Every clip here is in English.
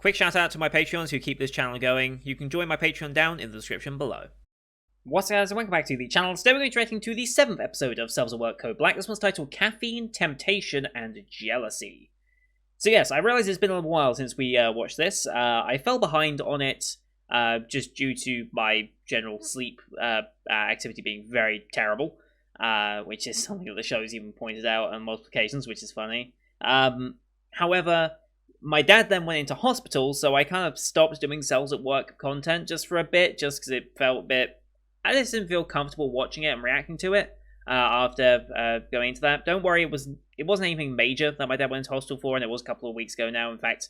Quick shout out to my Patreons who keep this channel going. You can join my Patreon down in the description below. What's up, guys, and welcome back to the channel. Today we're going to be reacting to the 7th episode of Cells at Work Code Black. This one's titled Caffeine, Temptation, and Jealousy. So yes, I realise it's been a little while since we watched this. I fell behind on it just due to my general sleep activity being very terrible, which is something that the show's even pointed out on multiple occasions, which is funny. However, my dad then went into hospital, so I kind of stopped doing Cells at Work content just for a bit, just because it felt a bit... I just didn't feel comfortable watching it and reacting to it after going into that. Don't worry, it wasn't anything major that my dad went into hospital for, and it was a couple of weeks ago now. In fact,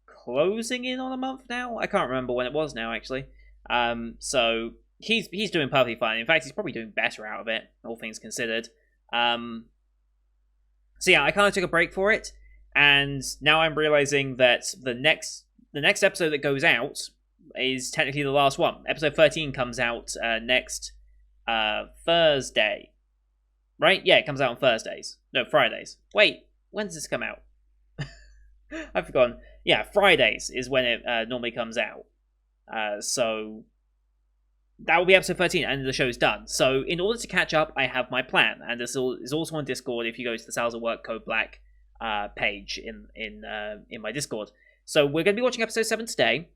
closing in on a month now? I can't remember when it was now, actually. So he's doing perfectly fine. In fact, he's probably doing better out of it, all things considered. So yeah, I kind of took a break for it, and now I'm realizing that the next episode that goes out is technically the last one. Episode 13 comes out next Thursday. Right? Yeah, it comes out on Thursdays. No, Fridays. Wait, when does this come out? I've forgotten. Yeah, Fridays is when it normally comes out. So that will be episode 13, and the show's done. So in order to catch up, I have my plan, and this is also on Discord if you go to the Cells at Work Code Black page in my Discord. So we're going to be watching episode 7 today.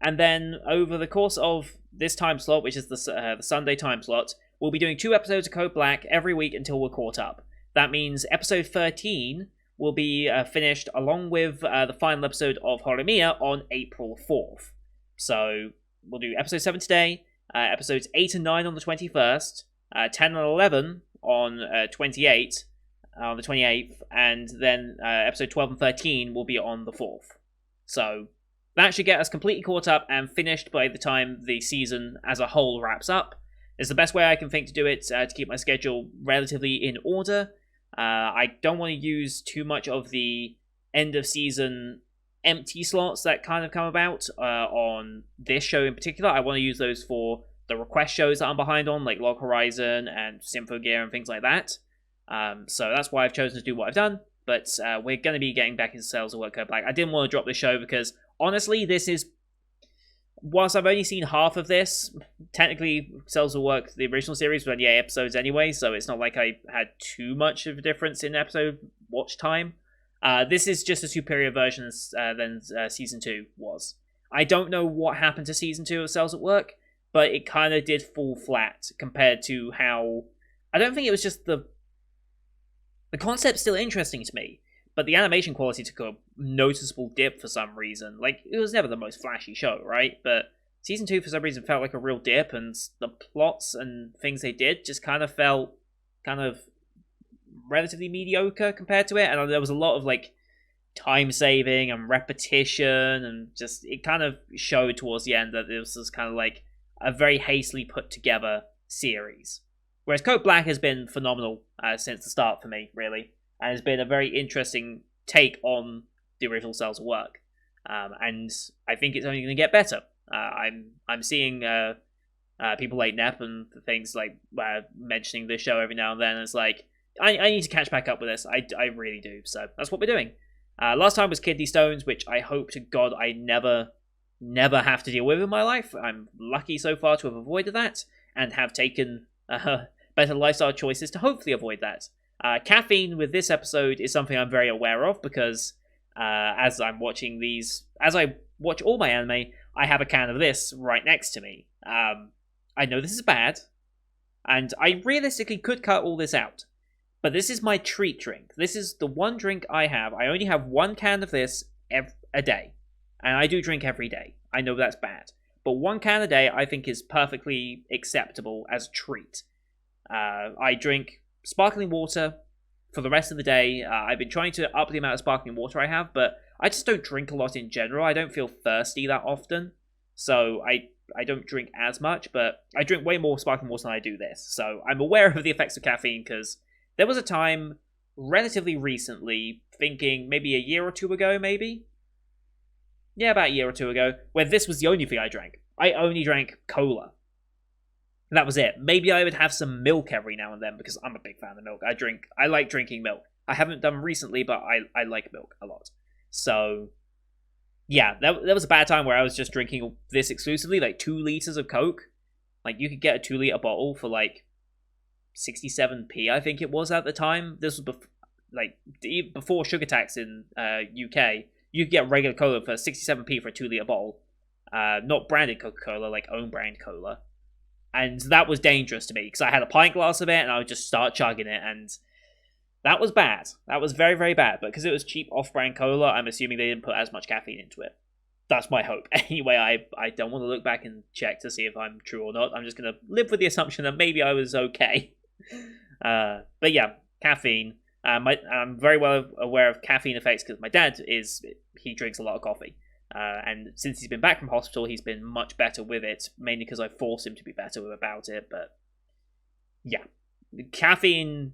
And then over the course of this time slot, which is the Sunday time slot, we'll be doing 2 episodes of Code Black every week until we're caught up. That means episode 13 will be finished along with the final episode of Horimiya on April 4th. So we'll do episode 7 today, episodes 8 and 9 on the 21st, 10 and 11 on the 28th, and then episode 12 and 13 will be on the 4th. So that should get us completely caught up and finished by the time the season as a whole wraps up. It's the best way I can think to do it, to keep my schedule relatively in order. I don't want to use too much of the end of season empty slots that kind of come about on this show in particular. I want to use those for the request shows that I'm behind on, like Log Horizon and Symphogear and things like that. So that's why I've chosen to do what I've done. But we're going to be getting back into Cells at Work Code Black. I didn't want to drop the show because, honestly, this is... Whilst I've only seen half of this, technically Cells at Work, the original series, was only 8 episodes anyway, so it's not like I had too much of a difference in episode watch time. This is just a superior version than Season 2 was. I don't know what happened to Season 2 of Cells at Work, but it kind of did fall flat compared to how... I don't think it was just the concept's still interesting to me, but the animation quality took a noticeable dip for some reason. Like, it was never the most flashy show, right? But Season 2 for some reason felt like a real dip, and the plots and things they did just kind of felt kind of relatively mediocre compared to it, and there was a lot of, like, time saving and repetition, and just, it kind of showed towards the end that this was kind of like a very hastily put together series. Whereas Code Black has been phenomenal since the start for me, really. And has been a very interesting take on the original Cells at Work. And I think it's only going to get better. I'm seeing people like Nep and things like mentioning this show every now and then. It's like, I need to catch back up with this. I really do. So that's what we're doing. Last time was Kidney Stones, which I hope to God I never have to deal with in my life. I'm lucky so far to have avoided that and have taken... better lifestyle choices to hopefully avoid that. Caffeine with this episode is something I'm very aware of because as I watch all my anime, I have a can of this right next to me. I know this is bad, and I realistically could cut all this out, but this is my treat drink. This is the one drink I have. I only have one can of this a day, and I do drink every day. I know that's bad, but one can a day I think is perfectly acceptable as a treat. I drink sparkling water for the rest of the day. I've been trying to up the amount of sparkling water I have, but I just don't drink a lot in general. I don't feel thirsty that often, so I don't drink as much, but I drink way more sparkling water than I do this. So I'm aware of the effects of caffeine because there was a time relatively recently, thinking maybe a year or two ago, maybe? Yeah, about a year or two ago, where this was the only thing I drank. I only drank cola. That was it. Maybe I would have some milk every now and then because I'm a big fan of milk. I like drinking milk. I haven't done recently, but I like milk a lot. So Yeah, that was a bad time where I was just drinking this exclusively, like 2 liters of Coke. Like you could get a 2 liter bottle for like 67p, I think it was at the time. This was before sugar tax in UK. You could get regular cola for 67p for a 2 liter bottle, not branded Coca Cola, like own brand cola. And that was dangerous to me because I had a pint glass of it and I would just start chugging it, and that was bad. That was very, very bad. But because it was cheap off-brand cola, I'm assuming they didn't put as much caffeine into it. That's my hope. Anyway, I don't want to look back and check to see if I'm true or not. I'm just going to live with the assumption that maybe I was okay. But yeah, caffeine. I'm very well aware of caffeine effects because my dad he drinks a lot of coffee. And since he's been back from hospital, he's been much better with it, mainly because I forced him to be better about it. But yeah, caffeine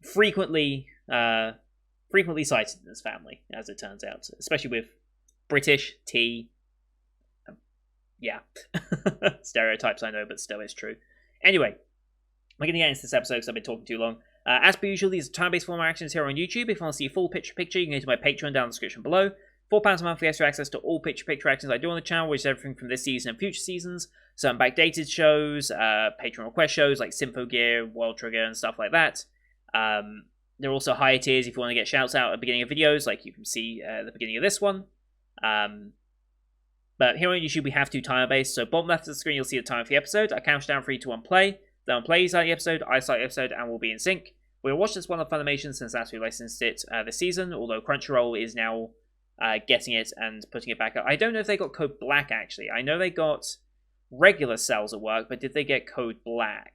frequently cited in this family, as it turns out, especially with British tea. Yeah, stereotypes I know, but still it's true. Anyway, we're going to get into this episode because I've been talking too long. As per usual, these are time-based format actions here on YouTube. If you want to see a full picture, you can go to my Patreon down in the description below. £4 a month for extra access to all picture actions I do on the channel, which is everything from this season and future seasons. Some backdated shows, Patreon request shows like Sympho Gear, World Trigger, and stuff like that. There are also higher tiers if you want to get shouts out at the beginning of videos, like you can see at the beginning of this one. But here on YouTube, we have to timer-based. So bottom left of the screen, you'll see the time for the episode. I count down 3, 2, 1, play. Then on play, you start the episode, I start the episode, and we'll be in sync. We'll watch this one on Funimation since that's who licensed it this season, although Crunchyroll is now getting it and putting it back up. I don't know if they got Code Black, actually. I know they got regular cells at work, but did they get Code Black?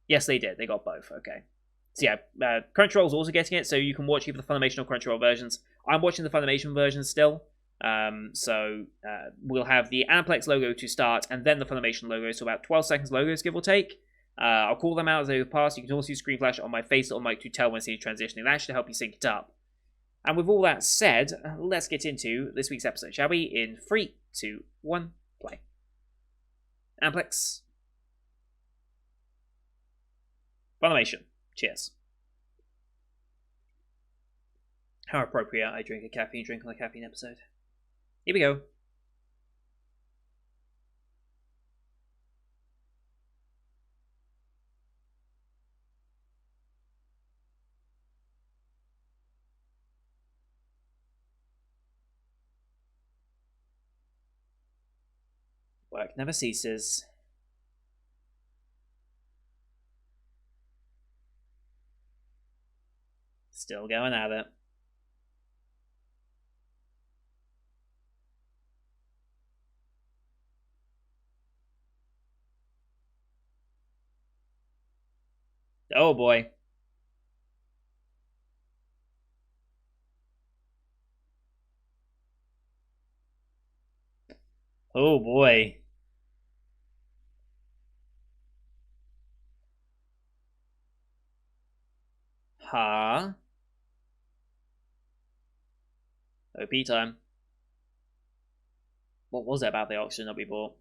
Yes, they did. They got both. Okay. So yeah, Crunchyroll's also getting it, so you can watch either the Funimation or Crunchyroll versions. I'm watching the Funimation version still. So we'll have the Aniplex logo to start, and then the Funimation logo, so about 12 seconds logos, give or take. I'll call them out as they pass. You can also use screen flash on my face or mic to tell when it's transitioning. That should help you sync it up. And with all that said, let's get into this week's episode, shall we? In 3, 2, 1, play. Aniplex. Funimation. Cheers. How appropriate I drink a caffeine drink on a caffeine episode. Here we go. Work never ceases. Still going at it. Oh boy. Oh boy. Huh? OP time. What was it about the oxygen that we bought?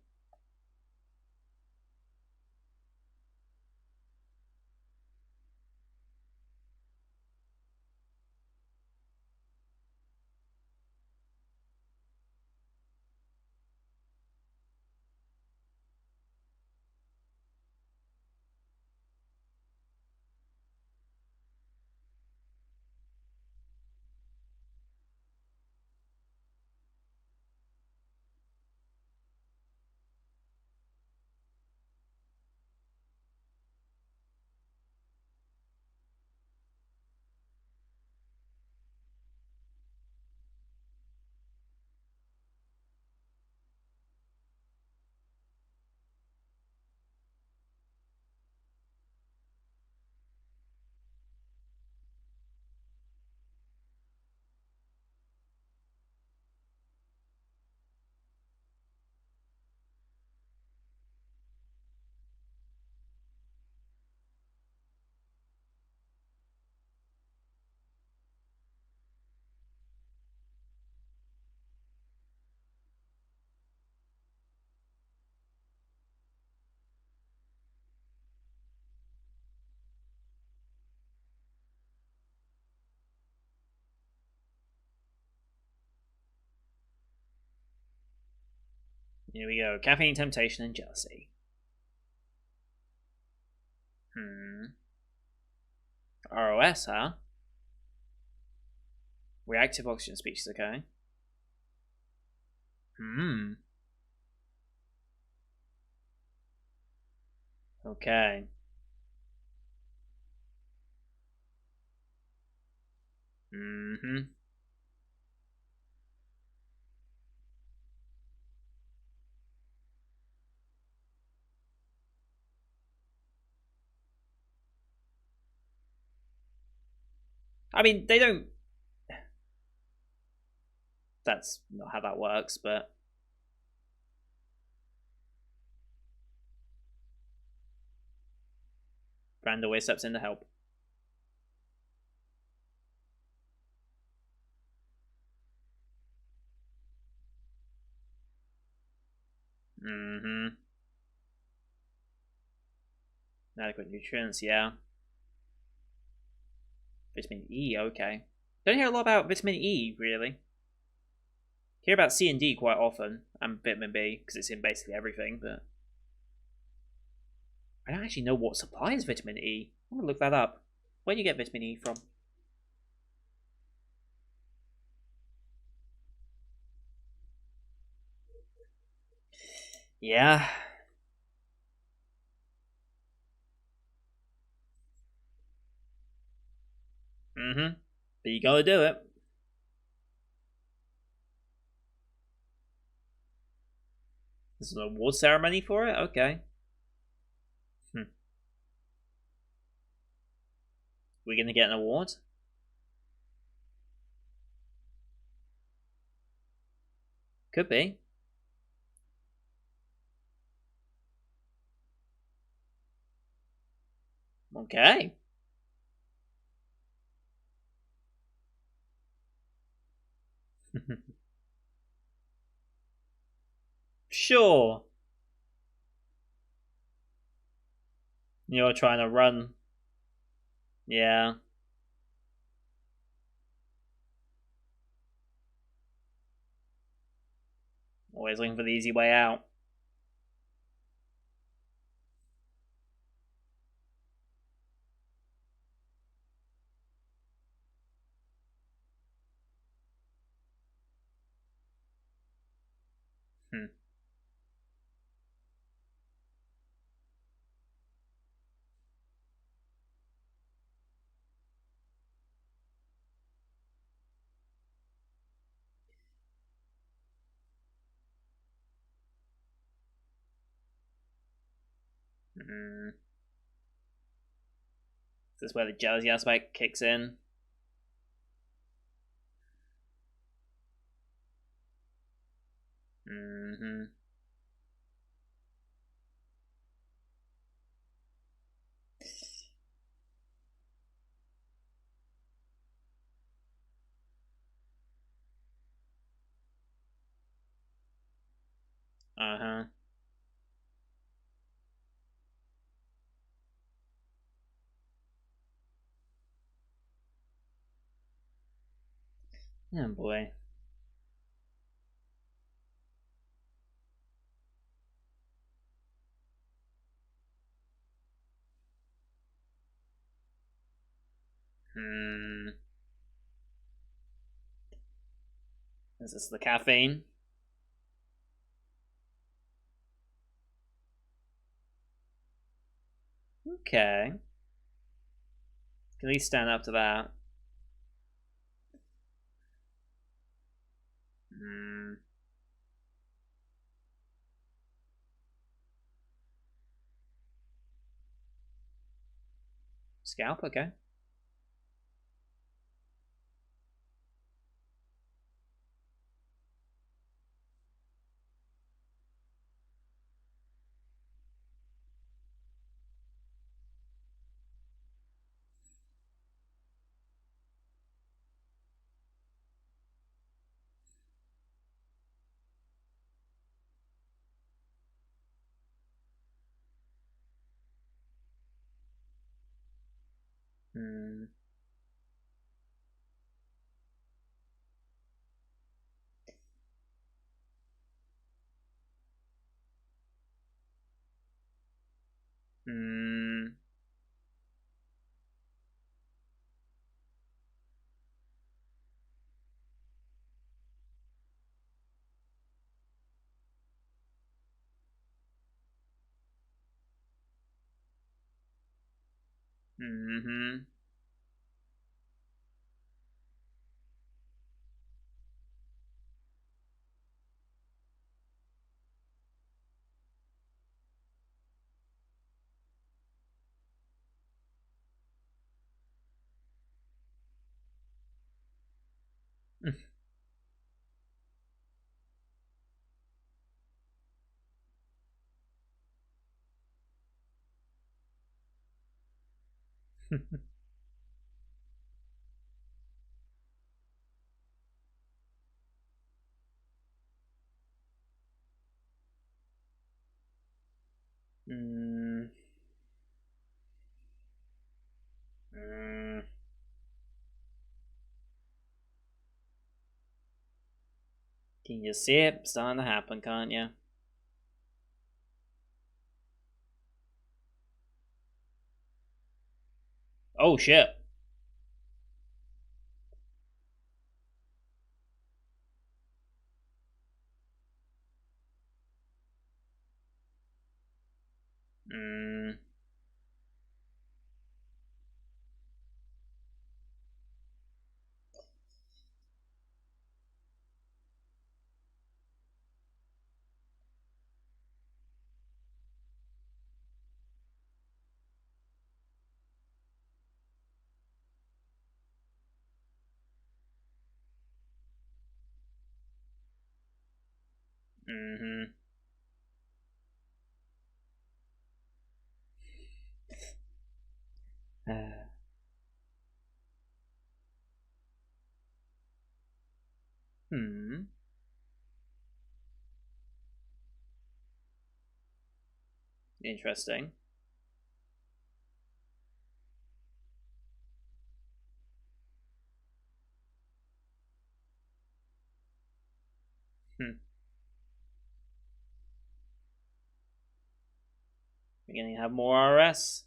Here we go. Caffeine, temptation, and jealousy. ROS, huh? Reactive oxygen species, okay. Okay. I mean, they don't... That's not how that works, but... Brand always steps in to help. Adequate nutrients, yeah. Vitamin E, okay. Don't hear a lot about vitamin E, really. Hear about C and D quite often, and vitamin B, because it's in basically everything, but... I don't actually know what supplies vitamin E. I'm gonna look that up. Where do you get vitamin E from? Yeah. But you gotta do it. There's an award ceremony for it? Okay. We're gonna get an award? Could be. Okay. Sure. You're trying to run. Yeah. Always looking for the easy way out. This is where the jealousy aspect kicks in. Uh-huh. Oh boy. Is this the caffeine? Okay. Can at least stand up to that. Scalp, okay. Hmm. Mm-hmm. Mm. Mm. Can you see it starting to happen, can't you? Oh shit. Mm. Mm-hmm. Hmm. Interesting. Hmm. We're gonna have more RS.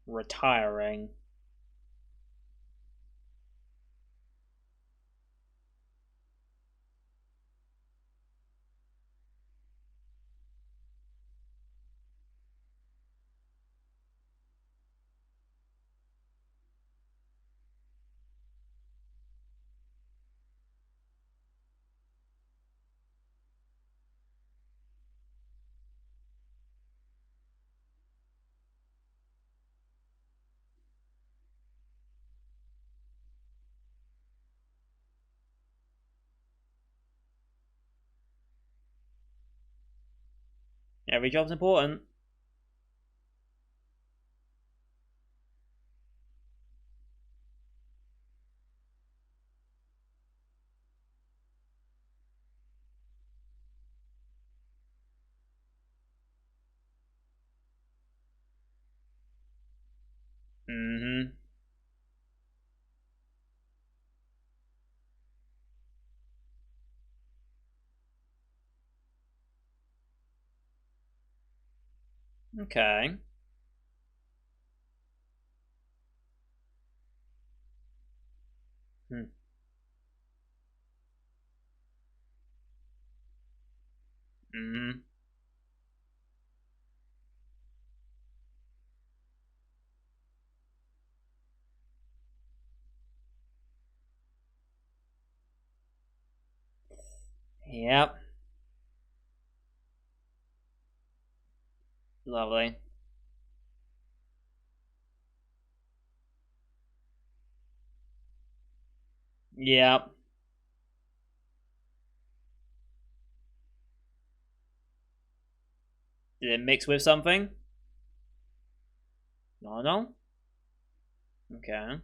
Retiring. Every job's important. Mm-hmm. Okay. Hmm. Mm-hmm. Yep. Lovely. Yep. Did it mix with something? No, no. Okay.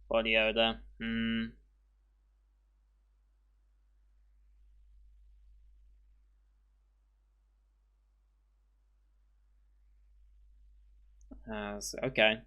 Body odor. Hmm. Okay.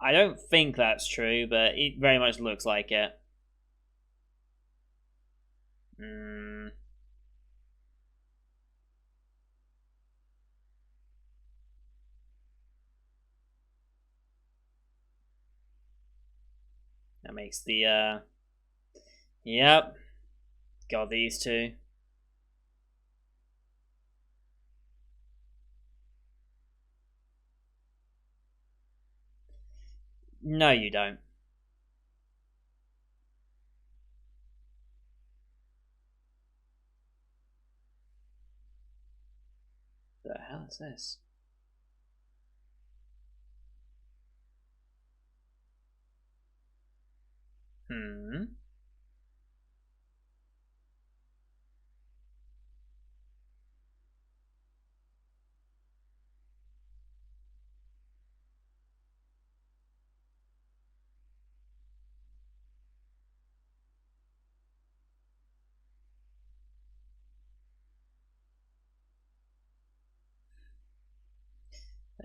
I don't think that's true, but it very much looks like it. Hmm. That makes the Yep. Got these two. No, you don't. The hell is this? Hmm.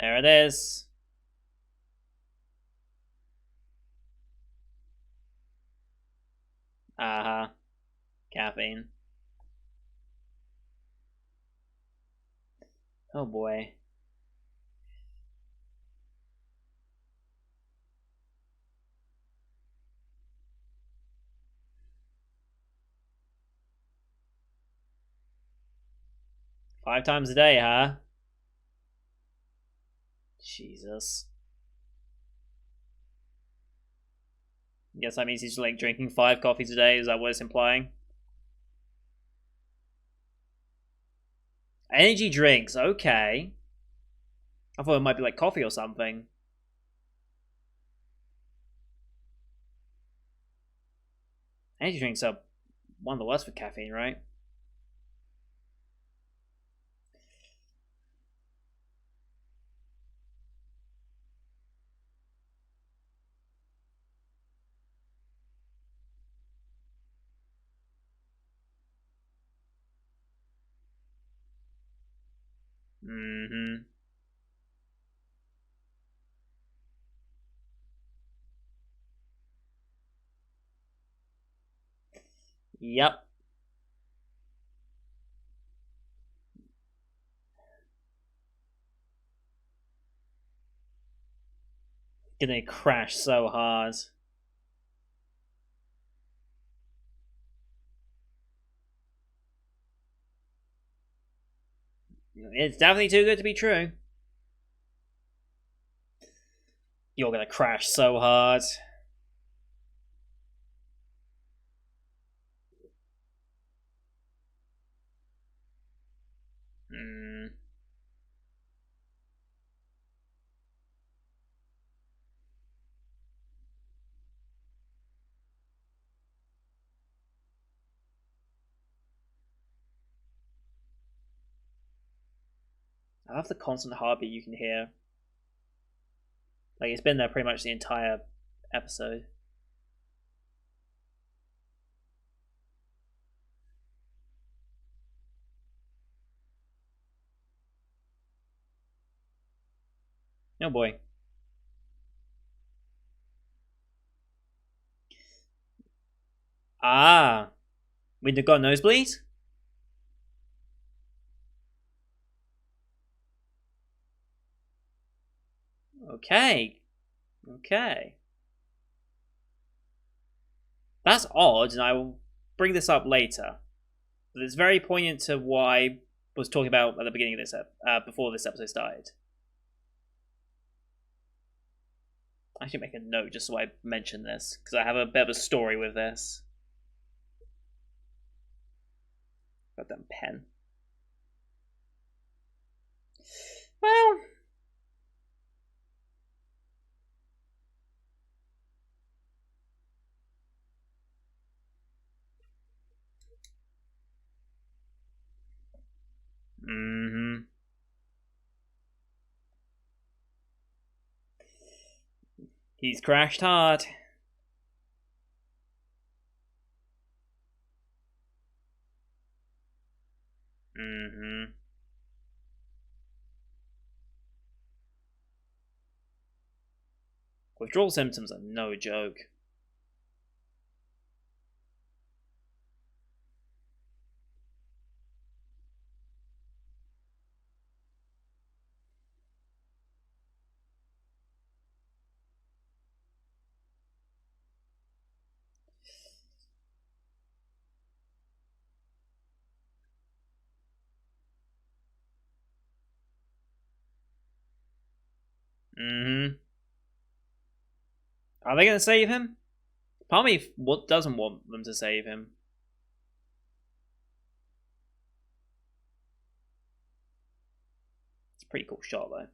There it is. Uh-huh. Caffeine. Oh boy. Five times a day, huh? Jesus. Guess that means he's like drinking 5 coffees a day. Is that what it's implying? Energy drinks. Okay. I thought it might be like coffee or something. Energy drinks are one of the worst for caffeine, right? Mm-hmm. Yep. Gonna crash so hard. It's definitely too good to be true. You're gonna crash so hard. Mm. I love the constant heartbeat you can hear. Like it's been there pretty much the entire episode. Oh boy. Ah, we got nosebleed. Okay, okay. That's odd, and I will bring this up later. But it's very poignant to what I was talking about at the beginning of this before this episode started. I should make a note just so I mention this because I have a bit of a story with this. Goddamn pen. Well, he's crashed hard. Withdrawal symptoms are no joke. Are they going to save him? Part of me doesn't want them to save him. It's a pretty cool shot, though.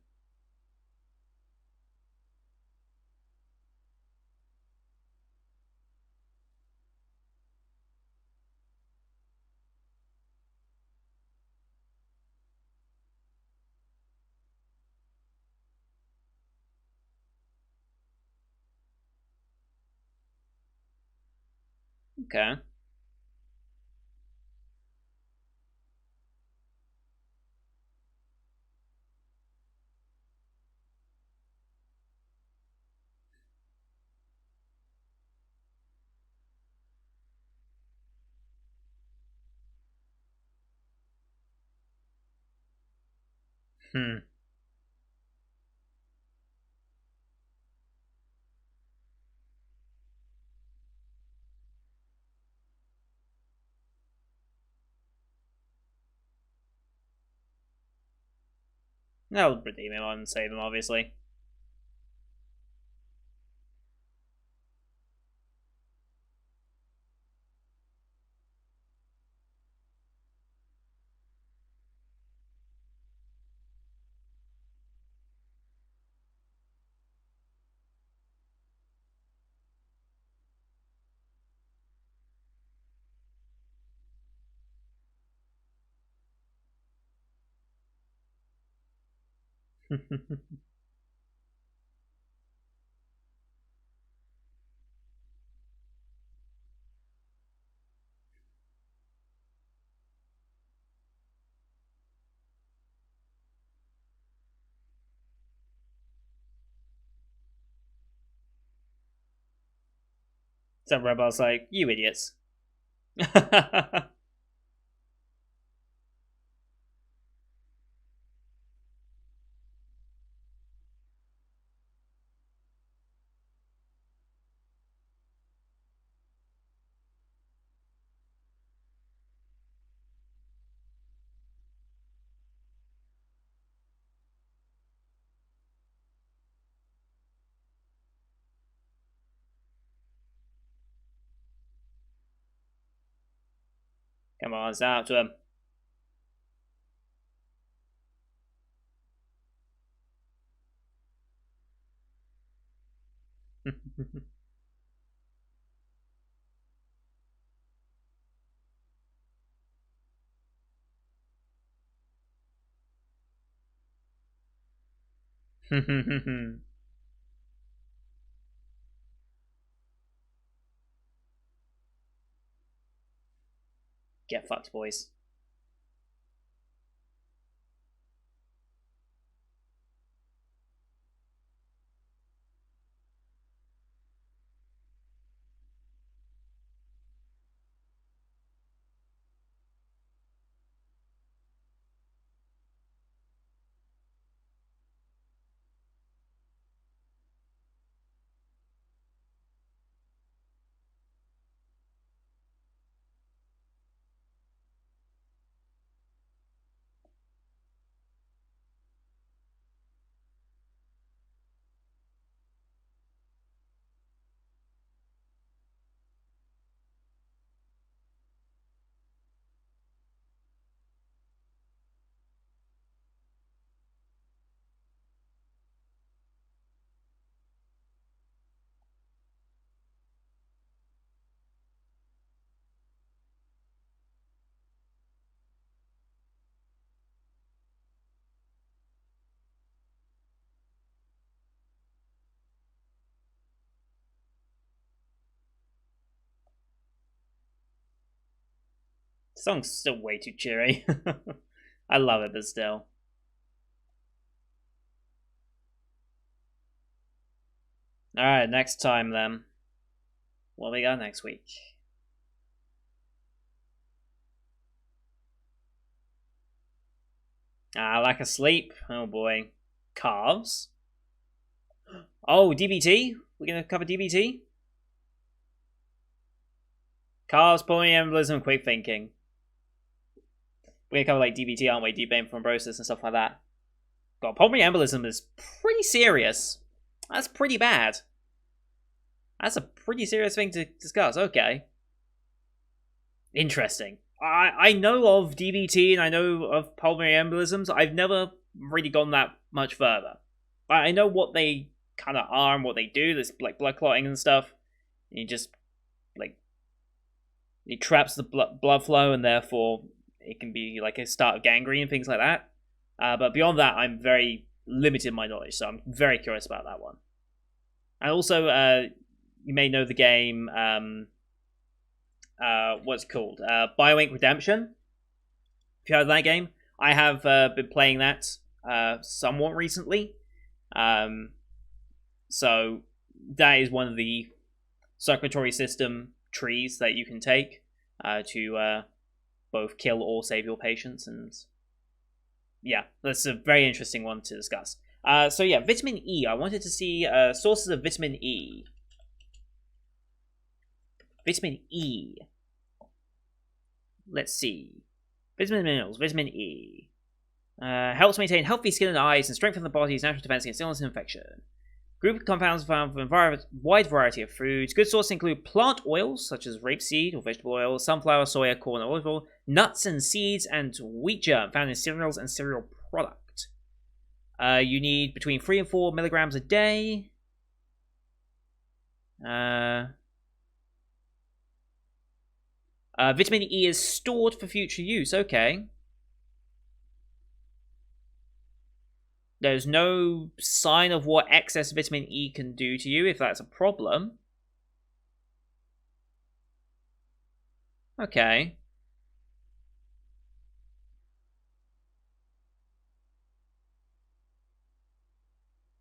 Okay. Hmm. That'll redeem him and save him, obviously. Some robots like, you idiots. Come on, stand up to him. Get fucked, boys. The song's still way too cheery. I love it, but still. Alright, next time then. What we got next week? Lack of sleep. Oh boy. Calves. Oh, DBT? We're gonna cover DBT? Calves, pulmonary embolism, quick thinking. We're gonna cover like DBT, aren't we? Deep vein thrombosis and stuff like that. God, pulmonary embolism is pretty serious. That's pretty bad. That's a pretty serious thing to discuss. Okay. Interesting. I know of DBT and I know of pulmonary embolisms. I've never really gone that much further. I know what they kind of are and what they do. There's like blood clotting and stuff. You just like it traps the blood flow and therefore it can be like a start of gangrene and things like that. But beyond that, I'm very limited in my knowledge, so I'm very curious about that one. And also, you may know the game. What's it called? BioInk Redemption. If you heard of that game, I have been playing that somewhat recently. So that is one of the circulatory system trees that you can take to both kill or save your patients, and yeah, that's a very interesting one to discuss. So yeah, vitamin E. I wanted to see sources of vitamin E. Vitamin E. Let's see. Vitamin minerals. Vitamin E. Helps maintain healthy skin and eyes and strengthen the body's natural defense against illness and infection. Group of compounds found from a wide variety of foods. Good sources include plant oils, such as rapeseed or vegetable oil, sunflower, soya, corn, and olive oil, nuts and seeds, and wheat germ found in cereals and cereal product. You need between 3 and 4 milligrams a day. Vitamin E is stored for future use. Okay. There's no sign of what excess vitamin E can do to you, if that's a problem. Okay.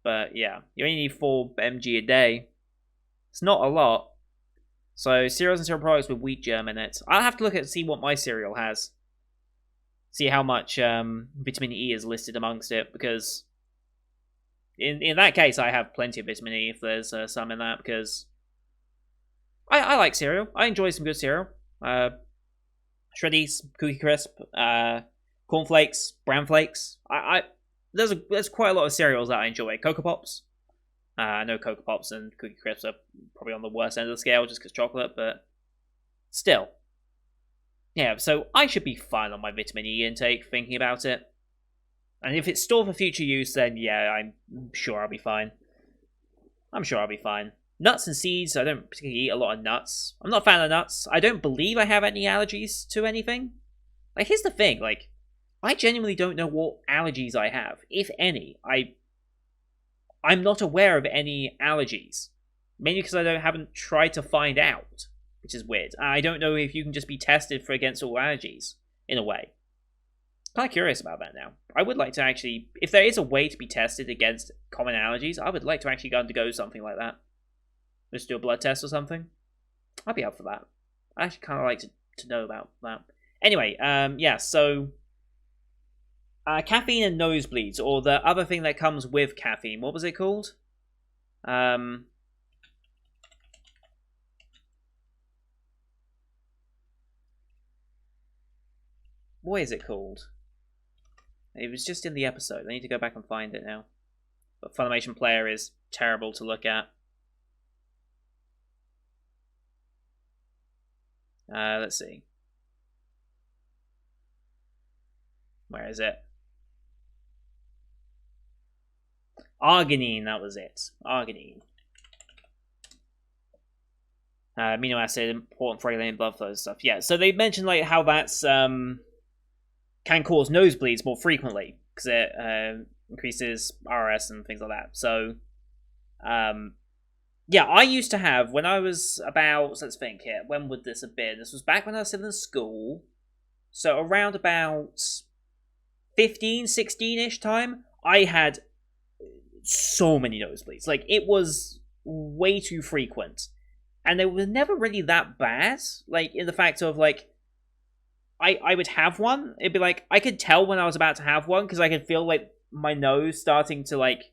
But yeah, you only need 4 mg a day. It's not a lot. So cereals and cereal products with wheat germ in it. I'll have to look at see what my cereal has. See how much vitamin E is listed amongst it, because in that case I have plenty of vitamin E if there's some in that, because I like cereal. I enjoy some good cereal. Shreddies, Cookie Crisp, cornflakes, bran flakes. There's quite a lot of cereals that I enjoy. Cocoa Pops. I know Cocoa Pops and Cookie Crisps are probably on the worst end of the scale just because chocolate, but still. Yeah, so I should be fine on my vitamin E intake, thinking about it. And if it's stored for future use, then yeah, I'm sure I'll be fine. I'm sure I'll be fine. Nuts and seeds, I don't particularly eat a lot of nuts. I'm not a fan of nuts. I don't believe I have any allergies to anything. Like, here's the thing, like, I genuinely don't know what allergies I have, if any. I'm not aware of any allergies. Mainly because I haven't tried to find out, which is weird. I don't know if you can just be tested for against all allergies, in a way. Kind of curious about that now. I would like to actually, if there is a way to be tested against common allergies, I would like to actually undergo something like that. Just do a blood test or something. I'd be up for that. I actually kind of like to know about that. Anyway, yeah, so caffeine and nosebleeds, or the other thing that comes with caffeine. What was it called? What is it called? It was just in the episode. I need to go back and find it now. But Funimation Player is terrible to look at. Let's see. Where is it? Arginine, that was it. Arginine. Amino acid, important for regulating blood flow and stuff. Yeah, so they mentioned like how that's can cause nosebleeds more frequently because it increases RS and things like that. So, yeah, I used to have, when I was about, let's think here, when would this have been? This was back when I was still in school. So around about 15, 16-ish time, I had so many nosebleeds. Like, it was way too frequent. And they were never really that bad. Like, in the fact of, like, I would have one. It'd be like, I could tell when I was about to have one, because I could feel, like, my nose starting to, like...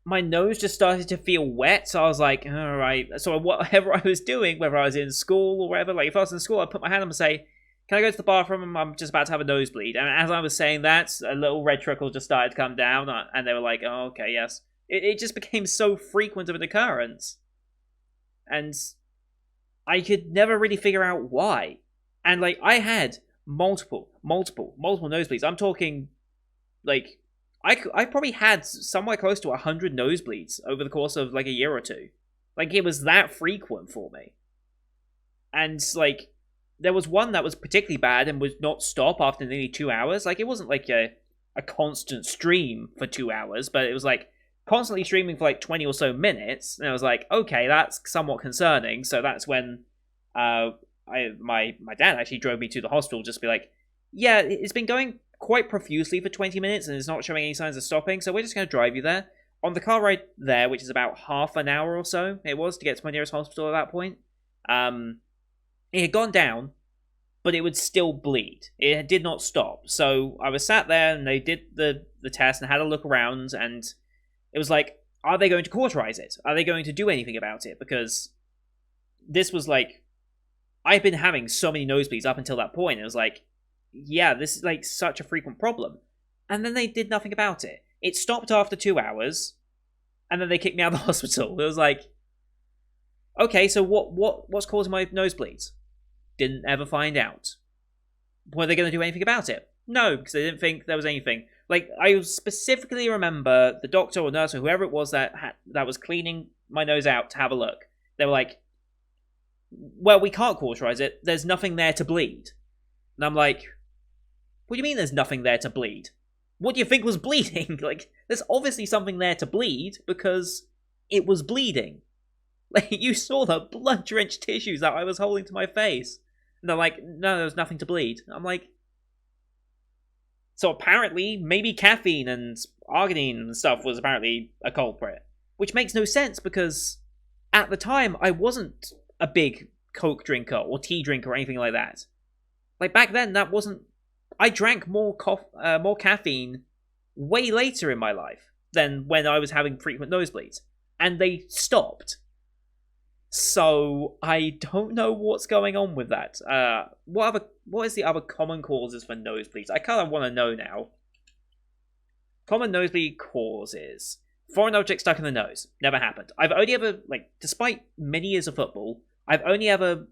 My nose just started to feel wet, so I was like, alright. So whatever I was doing, whether I was in school or whatever, like, if I was in school, I'd put my hand up and say, can I go to the bathroom? I'm just about to have a nosebleed. And as I was saying that, a little red trickle just started to come down, and they were like, oh, okay, yes. It just became so frequent of an occurrence. And I could never really figure out why. And, like, I had multiple nosebleeds. I'm talking, like, I probably had somewhere close to 100 nosebleeds over the course of, like, a year or two. Like, it was that frequent for me. And, like, there was one that was particularly bad and would not stop after nearly 2 hours. Like, it wasn't, like, a constant stream for 2 hours, but it was, like, constantly streaming for, like, 20 or so minutes. And I was like, okay, that's somewhat concerning. So that's when my dad actually drove me to the hospital just to be like, yeah, it's been going quite profusely for 20 minutes and it's not showing any signs of stopping, so we're just going to drive you there. On the car ride there, which is about half an hour or so, it was, to get to my nearest hospital at that point, it had gone down, but it would still bleed. It did not stop. So I was sat there and they did the test and had a look around, and it was like, are they going to cauterize it? Are they going to do anything about it? Because this was like, I've been having so many nosebleeds up until that point. It was like, yeah, this is like such a frequent problem. And then they did nothing about it. It stopped after 2 hours, and then they kicked me out of the hospital. It was like, okay, so what's causing my nosebleeds? Didn't ever find out. Were they going to do anything about it? No, because they didn't think there was anything. Like, I specifically remember the doctor or nurse or whoever it was that was cleaning my nose out to have a look. They were like, well, we can't cauterize it. There's nothing there to bleed. And I'm like, what do you mean there's nothing there to bleed? What do you think was bleeding? Like, there's obviously something there to bleed because it was bleeding. Like, you saw the blood-drenched tissues that I was holding to my face. And they're like, no, there was nothing to bleed. I'm like, so apparently, maybe caffeine and arginine and stuff was apparently a culprit. Which makes no sense because at the time, I wasn't a big Coke drinker or tea drinker or anything like that. Like, back then, that wasn't... I drank more caffeine way later in my life than when I was having frequent nosebleeds. And they stopped. So, I don't know what's going on with that. What is the other common causes for nosebleeds? I kind of want to know now. Common nosebleed causes. Foreign object stuck in the nose. Never happened. I've only ever, like, despite many years of football, I've only ever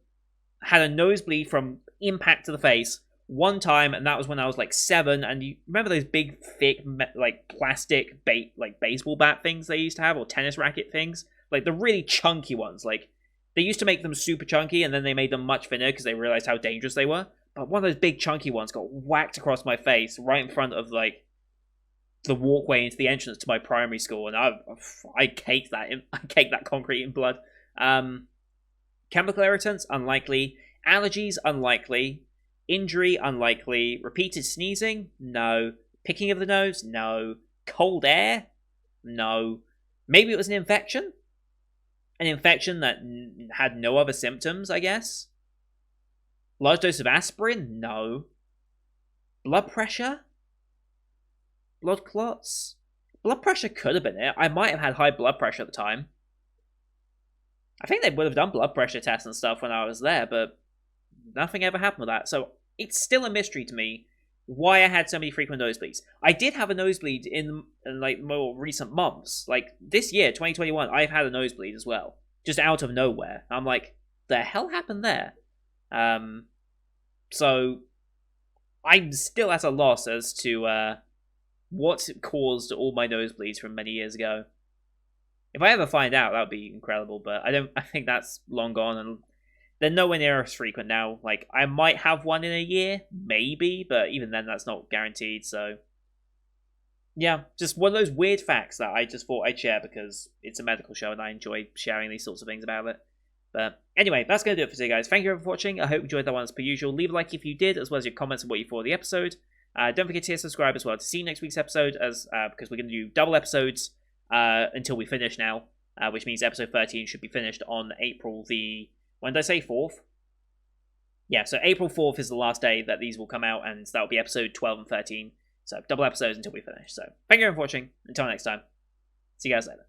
had a nosebleed from impact to the face one time, and that was when I was like 7. And you remember those big, thick, like plastic baseball bat things they used to have, or tennis racket things? Like the really chunky ones. Like, they used to make them super chunky, and then they made them much thinner because they realized how dangerous they were. But one of those big chunky ones got whacked across my face right in front of like the walkway into the entrance to my primary school, and I caked that concrete in blood. Chemical irritants, unlikely. Allergies, unlikely. Injury, unlikely. Repeated sneezing, no. Picking of the nose, no. Cold air, no. Maybe it was an infection? An infection that had no other symptoms, I guess? Large dose of aspirin? No. Blood pressure? Blood clots? Blood pressure could have been it. I might have had high blood pressure at the time. I think they would have done blood pressure tests and stuff when I was there, but nothing ever happened with that. So it's still a mystery to me why I had so many frequent nosebleeds. I did have a nosebleed in like more recent months. Like this year, 2021, I've had a nosebleed as well, just out of nowhere. I'm like, the hell happened there? So I'm still at a loss as to what caused all my nosebleeds from many years ago. If I ever find out, that would be incredible. But I think that's long gone, and they're nowhere near as frequent now. Like, I might have one in a year, maybe, but even then, that's not guaranteed. So, yeah, just one of those weird facts that I just thought I'd share because it's a medical show and I enjoy sharing these sorts of things about it. But anyway, that's going to do it for today, guys. Thank you for watching. I hope you enjoyed that one as per usual. Leave a like if you did, as well as your comments on what you thought of the episode. Don't forget to hit subscribe as well to see next week's episode, as because we're going to do double episodes until we finish now, which means episode 13 should be finished on April the... When did I say 4th? Yeah, so April 4th is the last day that these will come out, and that will be episode 12 and 13. So double episodes until we finish. So thank you for watching. Until next time. See you guys later.